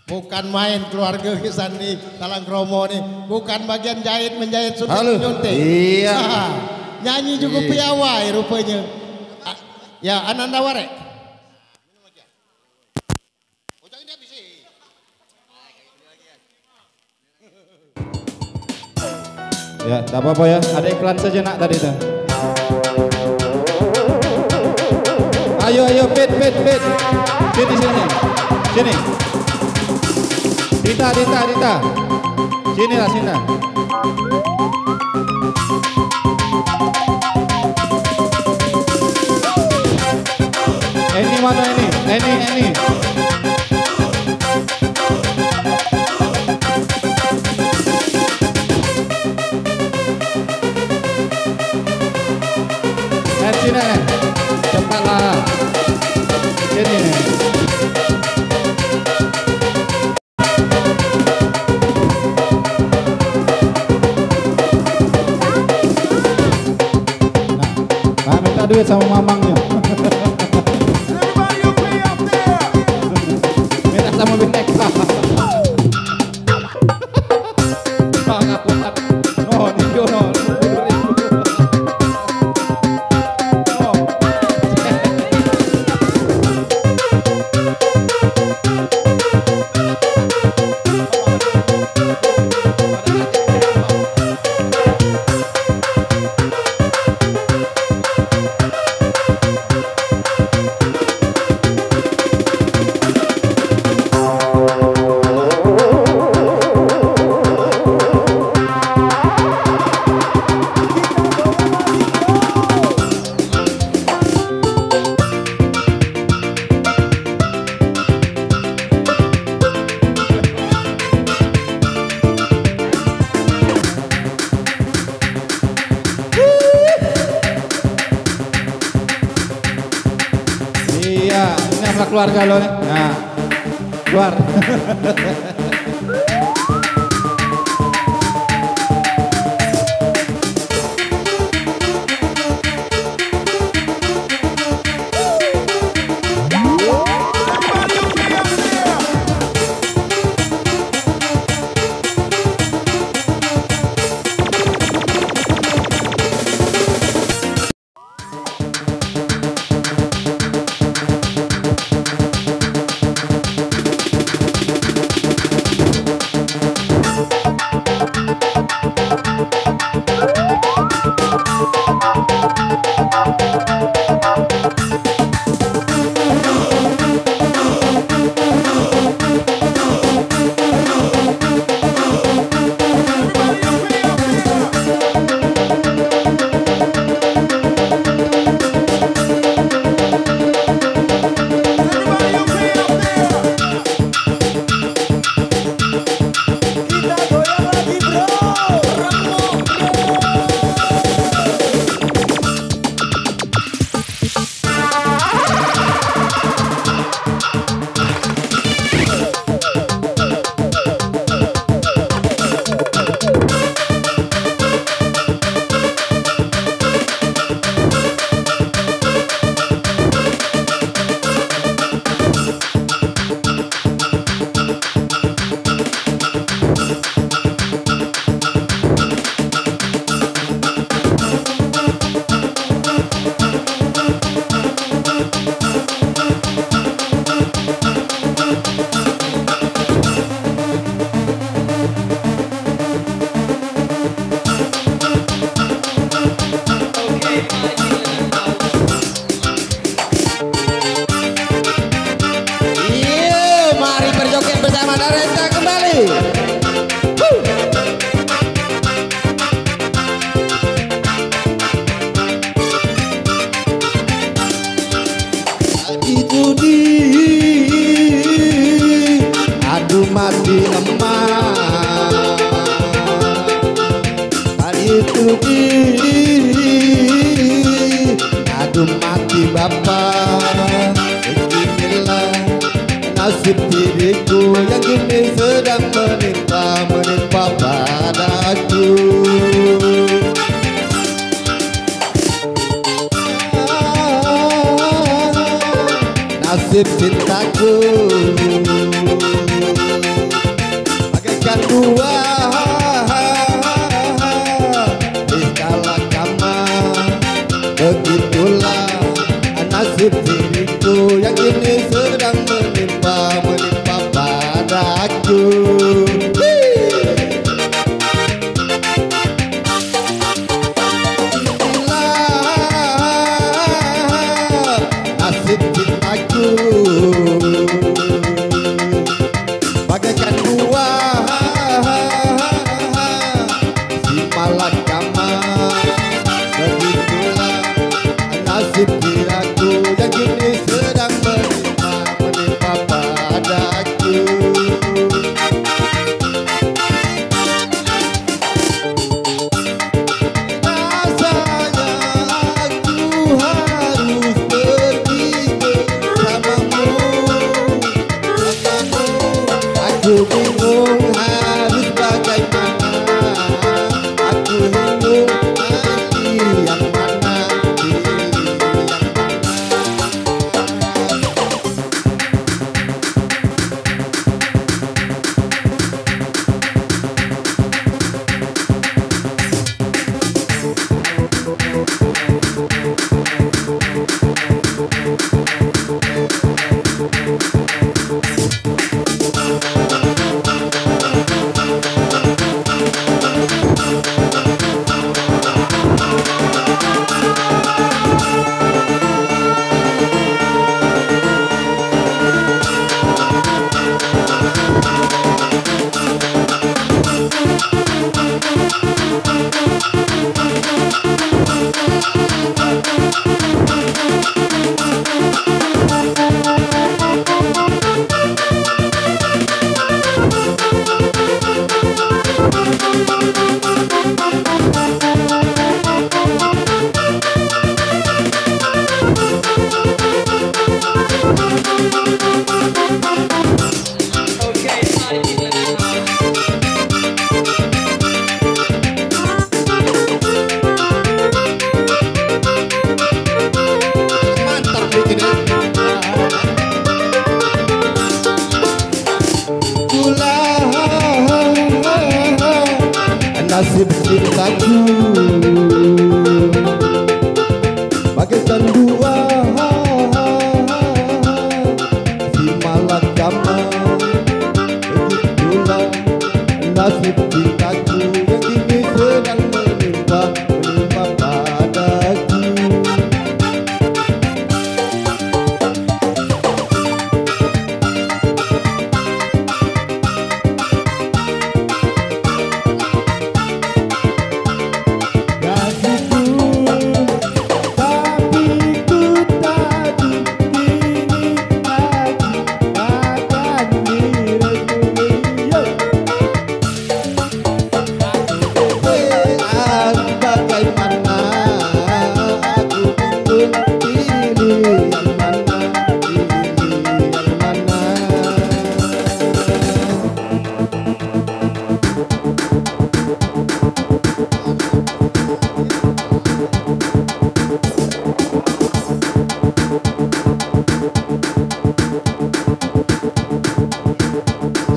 Bukan main keluarga Kisan di Talang Kromo nih. Bukan bagian jahit menjahit sudah nyuntik. Iya. Nyanyi juga piawai rupanya. Ya Ananda Warek. Ya, tak apa-apa ya. Ada iklan saja nak tadi tuh. Ayo, Pit. Sini. Sini. Dita. Sini lah. Ini mana ini? Ini. Sini. Cepatlah. Sini. Nah, minta duit sama mamangnya. Minta sama bineka. Ngapunten. No, ninjo no. Iya, ini apa keluarga lo nih? Nah, keluar. Aduh mati lemah, itu aduh mati bapak. Beginilah nasib diriku yang kini sedang menimpa padaku. Nasib cintaku padaku. Inilah nasib cintaku, bagaikan buah si malakama. Begitulah nasib diriku yang kini sedang menimpa padaku. Rasanya aku harus pergi bersamamu. Aku bingung harus bagaimana. Aku bingung pilih yang mana, pilih yang nasib cintaku, bagaikan buah si malakama. Begitulah nasib cintaku.